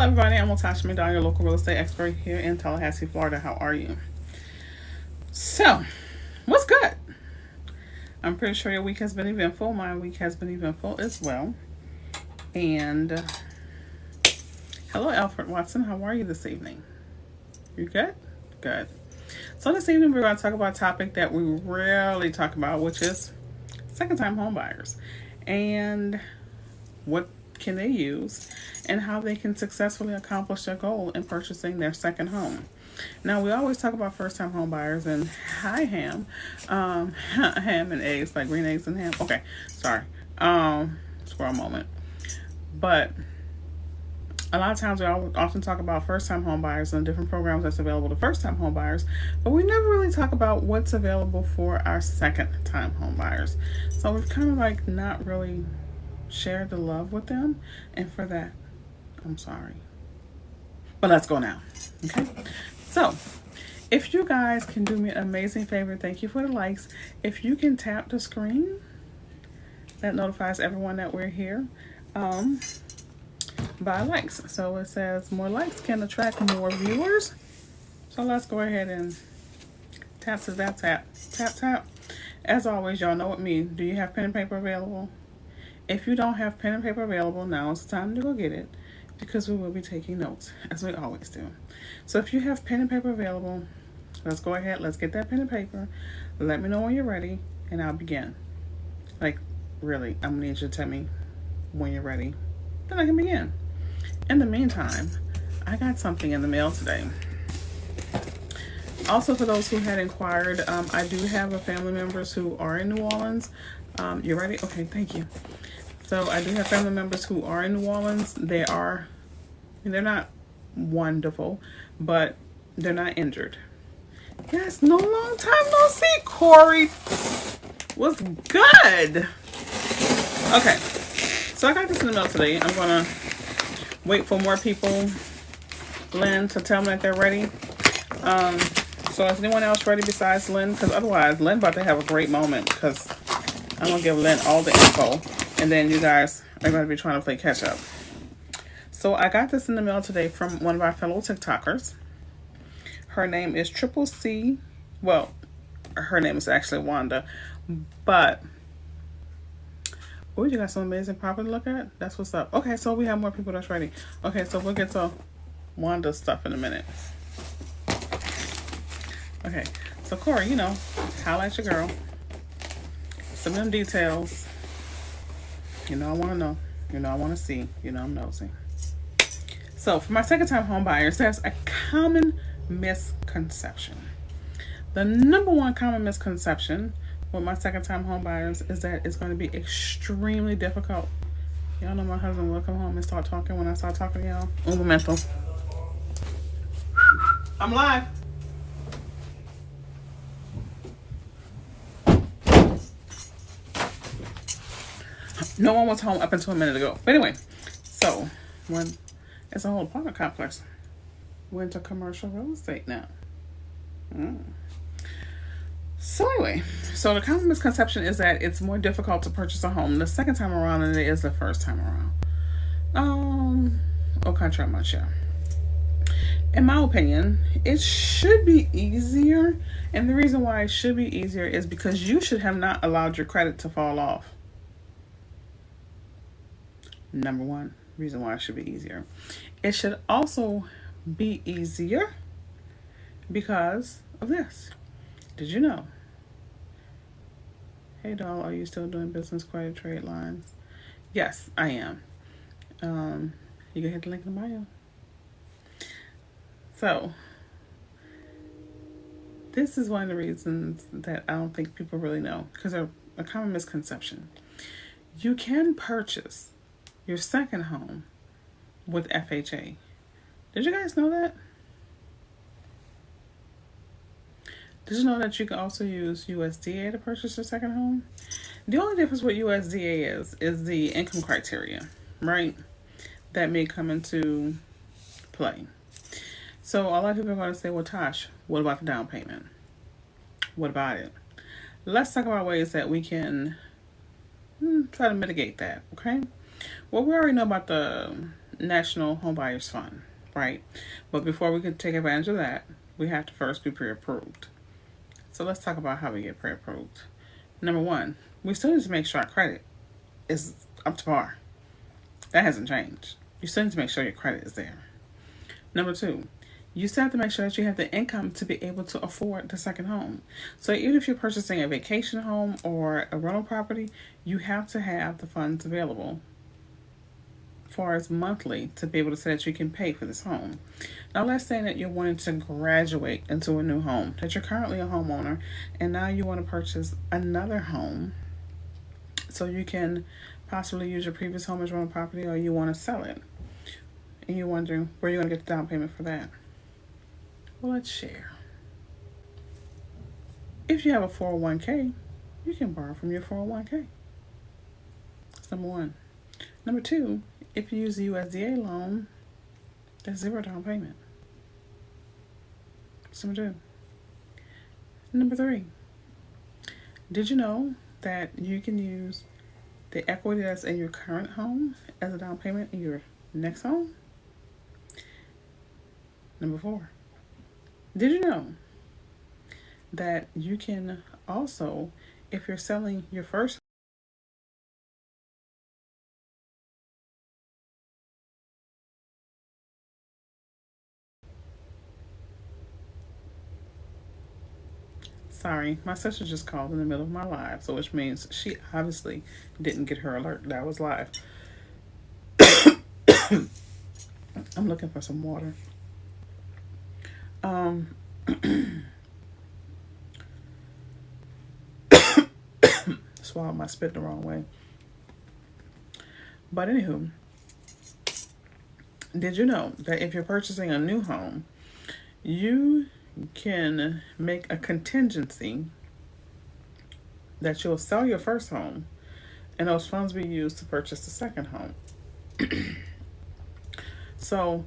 Hello everybody, I'm Latasha, your local real estate expert here in Tallahassee, Florida. How are you? So, what's good? I'm pretty sure your week has been eventful. My week has been eventful as well. And hello Alfred Watson, how are you this evening? You good? Good. So this evening we're going to talk about a topic that we rarely talk about, which is second-time home buyers. And what can they use and how they can successfully accomplish their goal in purchasing their second home. Now, we always talk about first-time home buyers and hi ham, ham and eggs, like green eggs and ham. Okay, sorry, just for a moment. But a lot of times we often talk about first-time home buyers and different programs that's available to first-time home buyers, but we never really talk about what's available for our second-time home buyers. So we've kind of like not really shared the love with them, and for that, I'm sorry. But let's go now, okay? So, if you guys can do me an amazing favor, thank you for the likes. If you can tap the screen, that notifies everyone that we're here. By likes. So it says more likes can attract more viewers. So let's go ahead and tap to that tap. Tap, tap. As always, y'all know what me. Do you have pen and paper available? If you don't have pen and paper available, now is the time to go get it, because we will be taking notes, as we always do. So if you have pen and paper available, let's go ahead. Let's get that pen and paper. Let me know when you're ready, and I'll begin. Like, really, I'm going to need you to tell me when you're ready. Then I can begin. In the meantime, I got something in the mail today. Also, for those who had inquired, I do have a family members who are in New Orleans. You ready? Okay, thank you. So I do have family members who are in New Orleans. They're not wonderful, but they're not injured. Yes, no, long time no see, Corey. What's good? Okay, so I got this in the mail today. I'm gonna wait for more people, Lynn, to tell me that they're ready. So is anyone else ready besides Lynn? Because otherwise, Lynn about to have a great moment, because I'm going to give Lynn all the info, and then you guys are going to be trying to play catch up. So I got this in the mail today from one of our fellow TikTokers. Her name is Triple C. Well, her name is actually Wanda, but oh, you got some amazing property to look at? That's what's up. Okay, so we have more people that's ready. Okay, so we'll get to Wanda's stuff in a minute. Okay, so Corey, highlight your girl. Some of them details. I want to know. I want to see. I'm nosy. So, for my second-time home buyers, there's a common misconception. The number one common misconception with my second-time home buyers is that it's going to be extremely difficult. Y'all know my husband will come home and start talking when I start talking to y'all. Un momento. I'm live. No one was home up until a minute ago. But anyway, so it's a whole apartment complex. We're into commercial real estate now. So anyway, so the common misconception is that it's more difficult to purchase a home the second time around than it is the first time around. Au contraire, my cher. In my opinion, it should be easier. And the reason why it should be easier is because you should have not allowed your credit to fall off. Number one reason why it should be easier. It should also be easier because of this. Did you know? Hey doll, are you still doing business credit trade lines? Yes, I am. You can hit the link in the bio. So, this is one of the reasons that I don't think people really know, because they're a common misconception. You can purchase your second home with FHA. Did you guys know that? Did you know that you can also use USDA to purchase your second home? The only difference with USDA is the income criteria, right? That may come into play. So a lot of people are going to say, well, Tosh, what about the down payment? What about it? Let's talk about ways that we can try to mitigate that, okay? Well, we already know about the National Home Buyers Fund, right? But before we can take advantage of that, we have to first be pre-approved. So let's talk about how we get pre-approved. Number one, we still need to make sure our credit is up to par. That hasn't changed. You still need to make sure your credit is there. Number two, you still have to make sure that you have the income to be able to afford the second home. So even if you're purchasing a vacation home or a rental property, you have to have the funds available as far as monthly to be able to say that you can pay for this home. Now let's say that you're wanting to graduate into a new home, that you're currently a homeowner, and now you want to purchase another home so you can possibly use your previous home as rental property, or you want to sell it. And you're wondering where you're going to get the down payment for that. Well, let's share. If you have a 401k, you can borrow from your 401k. That's number one. Number two, if you use the USDA loan, there's zero down payment. That's number two. Number three, did you know that you can use the equity that's in your current home as a down payment in your next home? Number four, did you know that you can also, if you're selling your first, sorry, my sister just called in the middle of my live, so which means she obviously didn't get her alert that I was live. I'm looking for some water. Swallowed my spit the wrong way. But anywho, did you know that if you're purchasing a new home, you can make a contingency that you'll sell your first home and those funds be used to purchase the second home? So,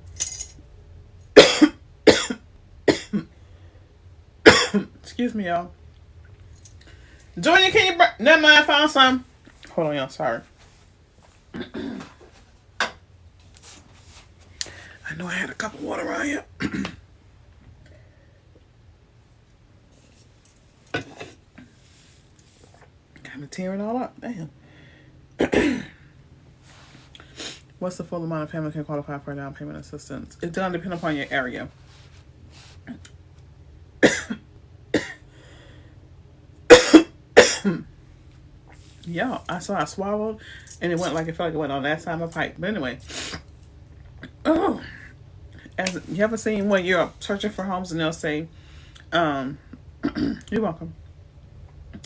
excuse me, y'all. Junior, can you never mind, I found some. Hold on, y'all, sorry. I know I had a cup of water around here. Got me tearing all up. Damn. What's the full amount of family can qualify for down payment assistance? It's going to depend upon your area. Yeah, I swallowed and it went like it felt like it went on that side of my pipe. But anyway, oh, as you ever seen when you're searching for homes and they'll say, you're welcome.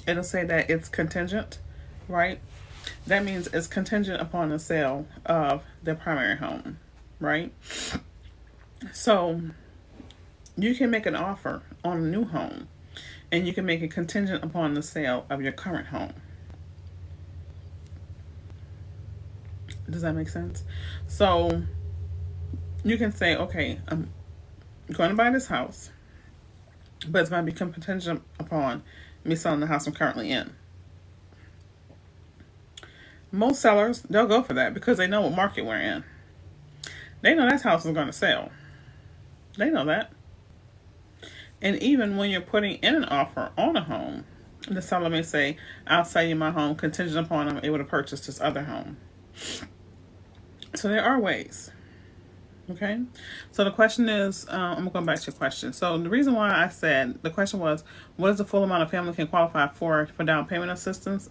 It'll say that it's contingent, right? That means it's contingent upon the sale of the primary home, right? So you can make an offer on a new home and you can make it contingent upon the sale of your current home. Does that make sense? So you can say, okay, I'm going to buy this house, but it's going to be contingent upon me selling the house I'm currently in. Most sellers, they'll go for that because they know what market we're in. They know that house is going to sell. They know that. And even when you're putting in an offer on a home, the seller may say, I'll sell you my home contingent upon I'm able to purchase this other home. So there are ways. Okay. So the question is, I'm going back to your question. So the reason why I said, the question was, what is the full amount of family can qualify for down payment assistance?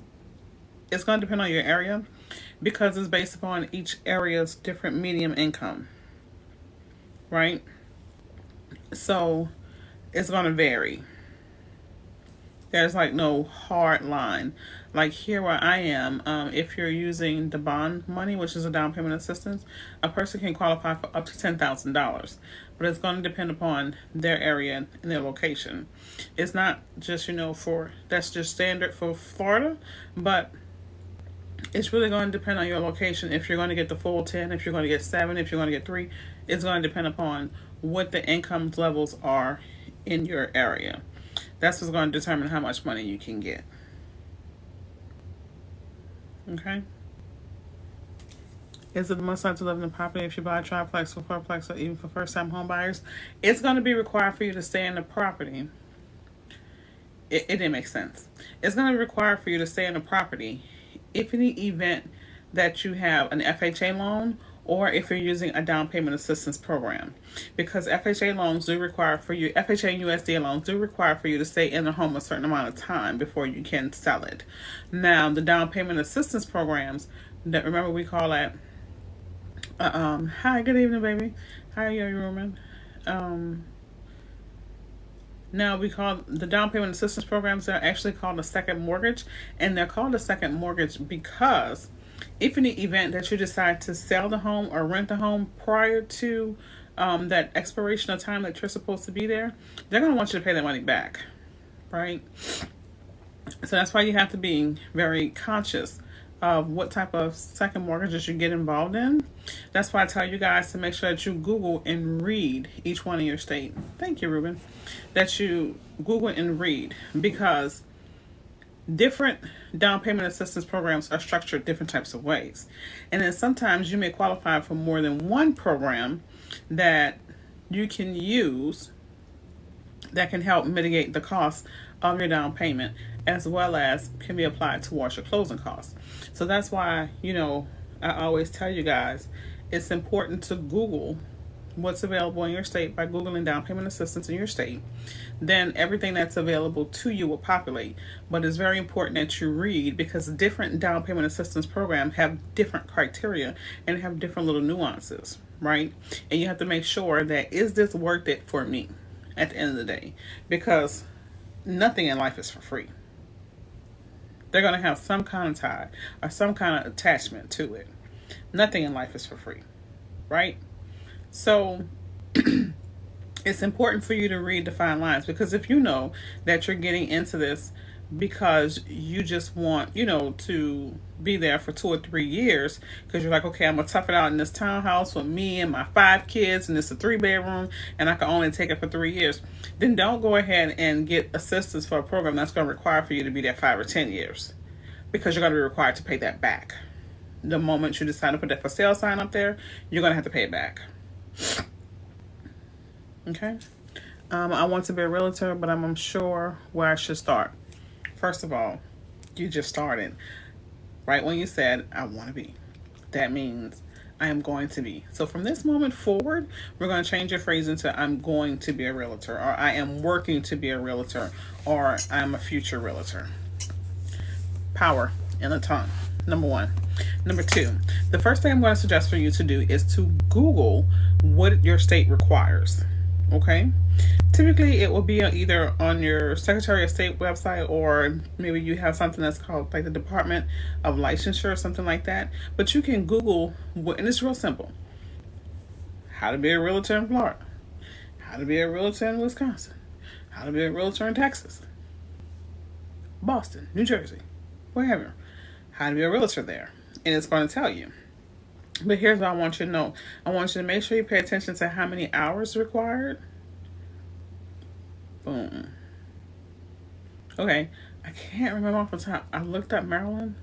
It's going to depend on your area because it's based upon each area's different medium income. Right? So it's going to vary. There's like no hard line. Like here where I am, if you're using the bond money, which is a down payment assistance, a person can qualify for up to $10,000. But it's going to depend upon their area and their location. It's not just, that's just standard for Florida, but it's really going to depend on your location. If you're going to get the full 10, if you're going to get 7, if you're going to get 3, it's going to depend upon what the income levels are in your area. That's what's going to determine how much money you can get. Okay? Is it the most likely to live in the property if you buy a triplex or fourplex or even for first-time home buyers? It's going to be required for you to stay in the property. It didn't make sense. It's going to be required for you to stay in the property if in the event that you have an FHA loan or if you're using a down payment assistance program. Because FHA loans do require for you, FHA and USDA loans do require for you to stay in the home a certain amount of time before you can sell it. Now, the down payment assistance programs, that remember we call that, hi, good evening, baby. How are you, Roman? Now we call the down payment assistance programs, they're actually called a second mortgage, and they're called a second mortgage because if in the event that you decide to sell the home or rent the home prior to that expiration of time that you're supposed to be there, they're going to want you to pay that money back, right? So that's why you have to be very conscious of what type of second mortgages you get involved in. That's why I tell you guys to make sure that you Google and read each one in your state. Thank you, Ruben. That you Google and read, because different down payment assistance programs are structured different types of ways. And then sometimes you may qualify for more than one program that you can use that can help mitigate the cost of your down payment, as well as can be applied towards your closing costs. So that's why, I always tell you guys, it's important to Google what's available in your state by Googling down payment assistance in your state. Then everything that's available to you will populate. But it's very important that you read, because different down payment assistance programs have different criteria and have different little nuances, right? And you have to make sure that, is this worth it for me at the end of the day? Because nothing in life is for free. They're going to have some kind of tie or some kind of attachment to it. Nothing in life is for free, right? So it's important for you to read the fine lines, because if you know that you're getting into this because you just want, to be there for 2 or 3 years, because you're like, okay, I'm going to tough it out in this townhouse with me and my 5 kids, and it's a 3-bedroom, and I can only take it for 3 years, then don't go ahead and get assistance for a program that's going to require for you to be there 5 or 10 years, because you're going to be required to pay that back. The moment you decide to put that for sale sign up there, you're going to have to pay it back. Okay. I want to be a realtor, but I'm unsure where I should start. First of all, you just started. Right when you said, I want to be. That means I am going to be. So from this moment forward, we're going to change your phrase into I'm going to be a realtor, or I am working to be a realtor, or I'm a future realtor. Power in the tongue. Number 1. Number 2, the first thing I'm going to suggest for you to do is to Google what your state requires. Okay? Typically, it will be either on your Secretary of State website, or maybe you have something that's called like the Department of Licensure or something like that. But you can Google, and it's real simple. How to be a realtor in Florida. How to be a realtor in Wisconsin. How to be a realtor in Texas. Boston, New Jersey, wherever. How to be a realtor there. And it's going to tell you. But here's what I want you to know. I want you to make sure you pay attention to how many hours required. Boom. Okay. I can't remember off the top. I looked up Maryland.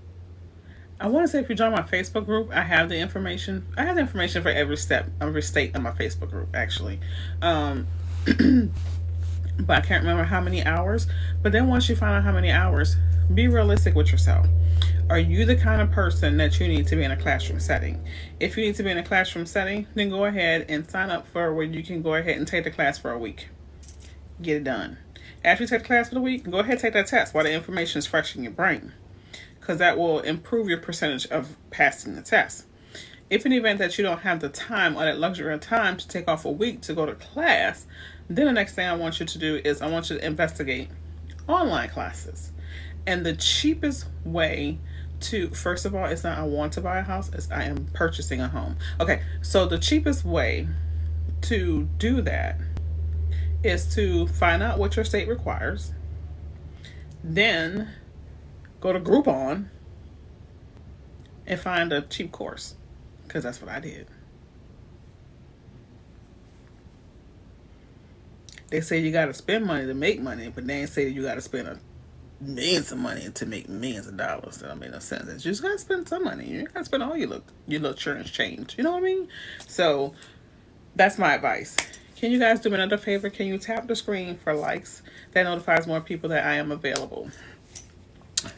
I want to say if you join my Facebook group, I have the information. I have the information for every step, every state in my Facebook group, actually. But I can't remember how many hours. But then once you find out how many hours, be realistic with yourself. Are you the kind of person that you need to be in a classroom setting? If you need to be in a classroom setting, then go ahead and sign up for where you can go ahead and take the class for a week. Get it done. After you take the class for the week, go ahead and take that test while the information is fresh in your brain, because that will improve your percentage of passing the test. If in the event that you don't have the time or that luxury of time to take off a week to go to class, then the next thing I want you to do is I want you to investigate online classes. And the cheapest way to, first of all, it's not I want to buy a house, it's I am purchasing a home. Okay, so the cheapest way to do that is to find out what your state requires, then go to Groupon and find a cheap course, because that's what I did. They say you got to spend money to make money, but they ain't say you got to spend millions of money to make millions of dollars. That don't make no sense. You just gotta spend some money. You gotta spend all your little church change. You know what I mean? So that's my advice. Can you guys do me another favor? Can you tap the screen for likes? That notifies more people that I am available.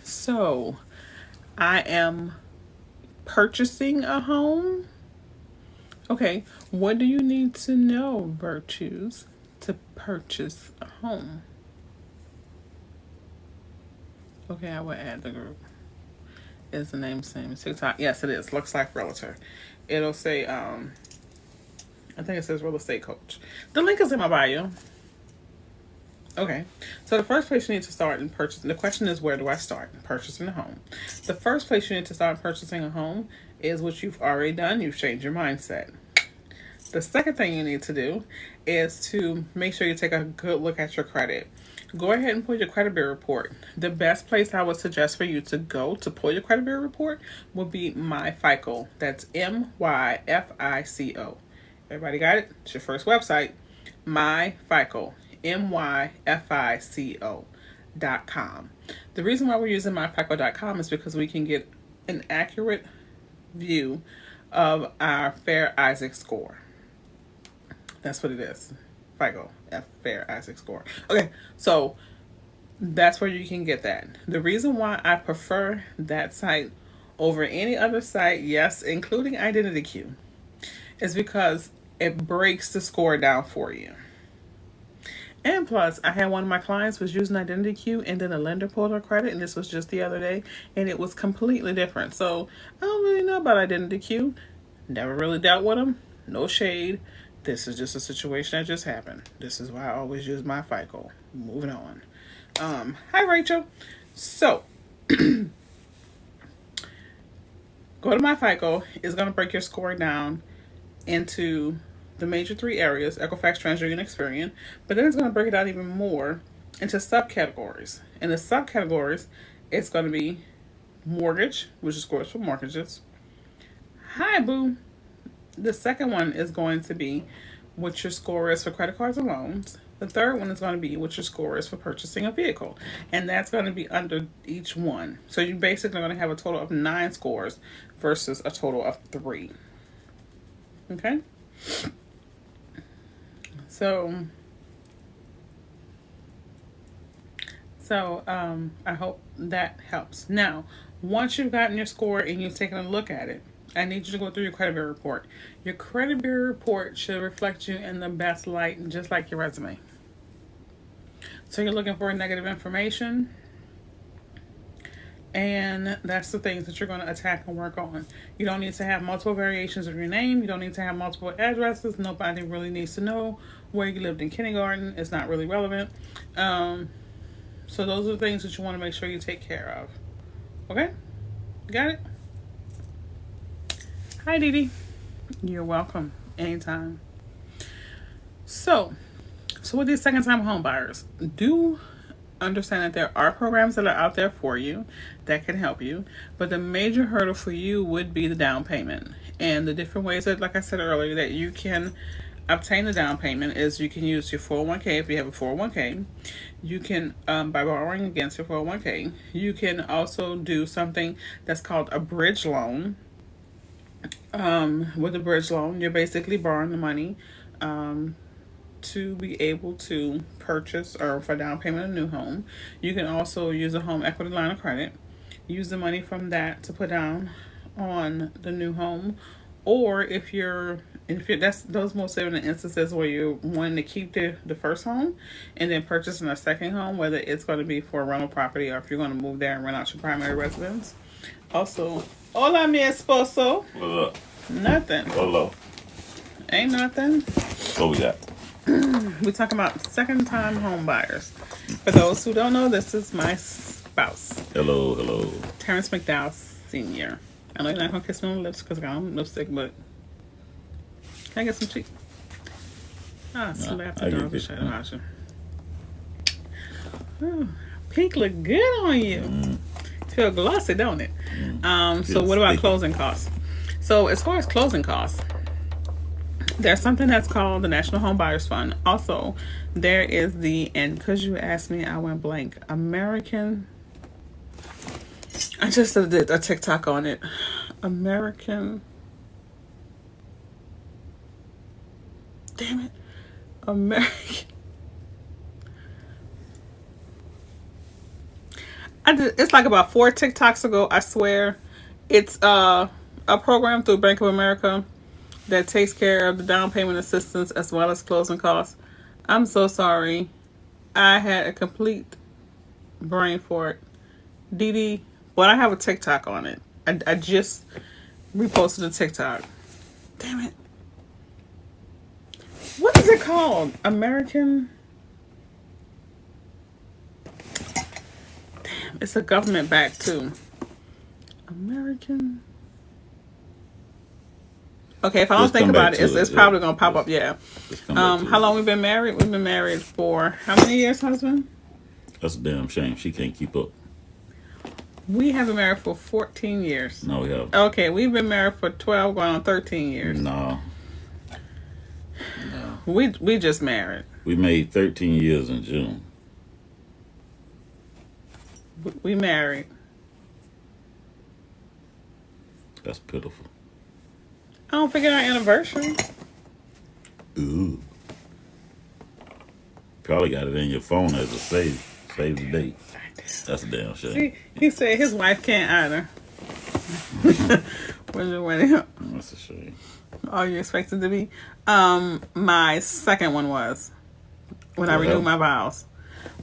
So I am purchasing a home. Okay, what do you need to know, virtues, to purchase a home? Okay, I will add the group. Is the name same as TikTok? Yes, it is. Looks like Realtor. It'll say, I think it says Real Estate Coach. The link is in my bio. Okay, so the first place you need to start in purchasing, the question is, where do I start in purchasing a home? The first place you need to start purchasing a home is what you've already done. You've changed your mindset. The second thing you need to do is to make sure you take a good look at your credit. Go ahead and pull your credit bureau report. The best place I would suggest for you to go to pull your credit bureau report would be MyFICO. That's MyFICO. Everybody got it? It's your first website. MyFICO. MyFICO.com. The reason why we're using MyFICO.com is because we can get an accurate view of our Fair Isaac score. That's what it is. FICO, Fair Isaac score. Okay, so that's where you can get that. The reason why I prefer that site over any other site, yes, including Identity Q, is because it breaks the score down for you. And plus, I had one of my clients was using Identity Q, and then a lender pulled her credit, and this was just the other day, and it was completely different. So I don't really know about Identity Q. Never really dealt with them. No shade. This is just a situation that just happened. This is why I always use MyFICO. Moving on. Hi, Rachel. So go to MyFICO. It's going to break your score down into the major three areas: Equifax, TransUnion, and Experian. But then it's going to break it out even more into subcategories. In the subcategories, it's going to be mortgage, which is scores for mortgages. Hi, boo. The second one is going to be what your score is for credit cards and loans. The third one is going to be what your score is for purchasing a vehicle. And that's going to be under each one. So you're basically going to have a total of 9 scores versus a total of 3. Okay? So I hope that helps. Now, once you've gotten your score and you've taken a look at it, I need you to go through your credit bureau report. Your credit bureau report should reflect you in the best light, just like your resume. So you're looking for negative information, and that's the things that you're going to attack and work on. You don't need to have multiple variations of your name. You don't need to have multiple addresses. Nobody really needs to know where you lived in kindergarten. It's not really relevant. So those are the things that you want to make sure you take care of. Okay? Got it? Hi, Dee Dee. You're welcome. Anytime. So with these second-time home buyers, do understand that there are programs that are out there for you that can help you, but the major hurdle for you would be the down payment. And the different ways that, like I said earlier, that you can obtain the down payment is you can use your 401k if you have a 401k. You can, by borrowing against your 401k, you can also do something that's called a bridge loan. With a bridge loan, you're basically borrowing the money to be able to purchase or for down payment of a new home. You can also use a home equity line of credit, use the money from that to put down on the new home. Or if you're that's those mostly in the instances where you're wanting to keep the first home and then purchasing a second home, whether it's going to be for a rental property or if you're going to move there and rent out your primary residence. Also, hola mi esposo. What's up? Nothing. Hello. Ain't nothing. What we got? We're talking about second-time home buyers. For those who don't know, this is my spouse. Hello. Terrence McDowell Sr. I know you're not going to kiss me on the lips because I got on lipstick, but can I get some cheeks? Slap the dog and shut about you. Pink look good on you. Feel glossy, don't it? So what about closing costs? So as far as closing costs, there's something that's called the National Home Buyers Fund. Also, there is and because you asked me, I went blank. American I just did a TikTok on it. American. Damn it. American. It's like about 4 TikToks ago, I swear. It's a program through Bank of America that takes care of the down payment assistance as well as closing costs. I'm so sorry. I had a complete brain fart. Dee Dee, but I have a TikTok on it. I just reposted a TikTok. Damn it. What is it called? American. Damn, it's a government backed too. American. Okay, if I don't think about it, it's probably gonna pop up. Yeah. How long we been married? We've been married for how many years, husband? That's a damn shame. She can't keep up. We have been married for 14 years. No, we haven't. Okay, we've been married for 12, going on 13 years. No. We just married. We made 13 years in June. We married. That's pitiful. I don't forget our anniversary. Ooh. Probably got it in your phone as a save the date. That's a damn shame. See, he said his wife can't either. When you're wedding. That's a shame. All you expected to be? My second one was when I renewed my vows.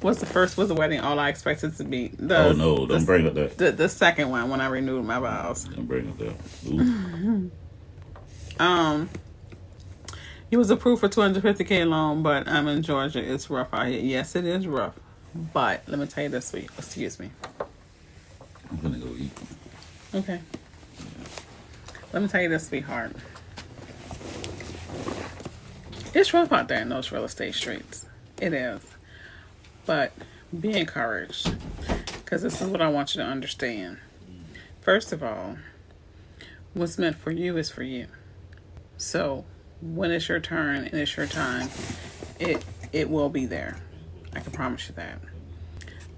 What's the first? Was the wedding all I expected to be? Don't bring up that. The second one when I renewed my vows. Don't bring up that. Ooh. He was approved for $250K loan, but I'm in Georgia. It's rough out here. Yes, it is rough. But let me tell you this week. Excuse me. I'm gonna go eat. Okay. Let me tell you this, sweetheart. It's rough out there in those real estate streets. It is. But be encouraged. Because this is what I want you to understand. First of all, what's meant for you is for you. So when it's your turn and it's your time, it will be there. I can promise you that.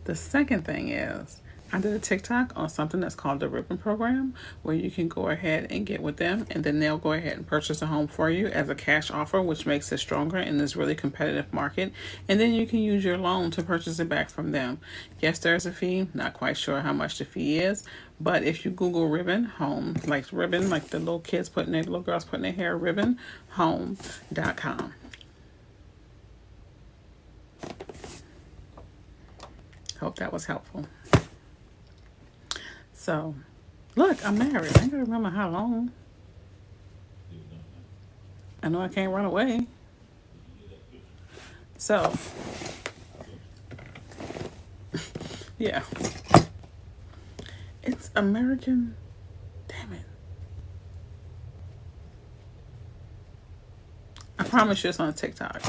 The second thing is, I did a TikTok on something that's called the Ribbon Program, where you can go ahead and get with them, and then they'll go ahead and purchase a home for you as a cash offer, which makes it stronger in this really competitive market. And then you can use your loan to purchase it back from them. Yes, there's a fee. Not quite sure how much the fee is, but if you Google Ribbon Home, like ribbon, like the little kids putting their little girls putting their hair, ribbonhome.com. Hope that was helpful. So, look, I'm married. I ain't gonna remember how long. I know I can't run away. So, yeah. It's American. Damn it. I promise you it's on TikTok.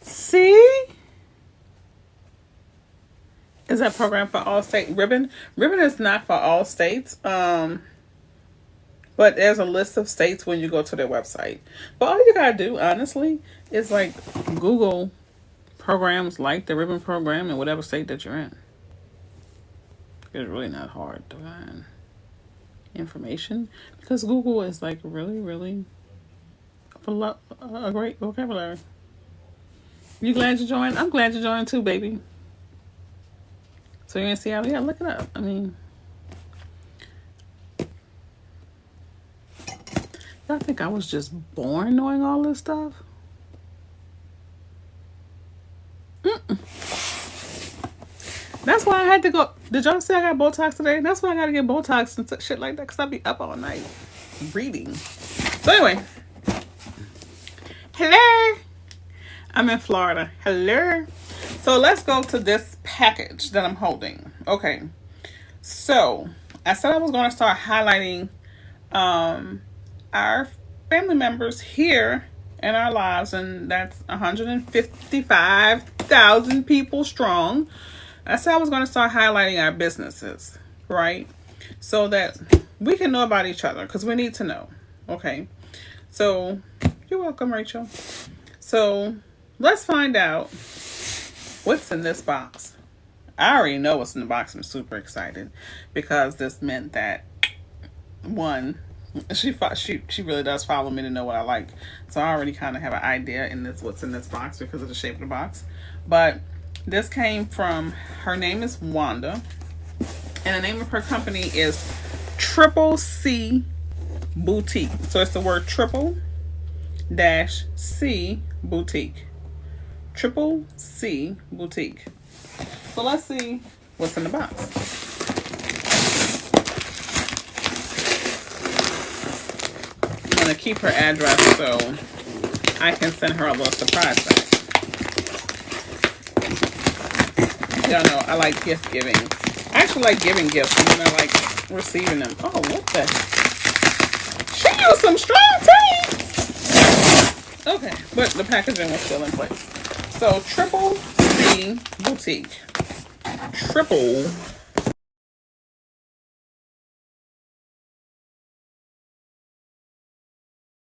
See? Is that program for all states? Ribbon is not for all states. But there's a list of states when you go to their website. But all you gotta do, honestly, is like Google programs like the Ribbon Program in whatever state that you're in. It's really not hard to find information because Google is like really, really a great vocabulary. You glad you joined? I'm glad you joined too, baby. So you're in Seattle? Yeah, look it up. I mean, y'all think I was just born knowing all this stuff? That's why I had to go. Did y'all say I got Botox today? That's why I got to get Botox and shit like that because I be up all night reading. So anyway. Hello. I'm in Florida. Hello. So let's go to this package that I'm holding. Okay. So I said I was going to start highlighting our family members here in our lives, and that's 155,000 people strong. I said I was going to start highlighting our businesses, right? So that we can know about each other because we need to know. Okay. So you're welcome, Rachel. So let's find out What's in this box? I already know what's in the box. I'm super excited because this meant that one, she really does follow me to know what I like. So I already kind of have an idea in this what's in this box because of the shape of the box. But this came from, her name is Wanda, and the name of her company is Triple C Boutique. So it's the word triple dash C Boutique. Triple C Boutique. So let's see what's in the box. I'm going to keep her address so I can send her a little surprise back. Y'all know I like gift giving. I actually like giving gifts and then I like receiving them. Oh, what the? She used some strong tape! Okay, but the packaging was still in place. So, Triple C Boutique. Triple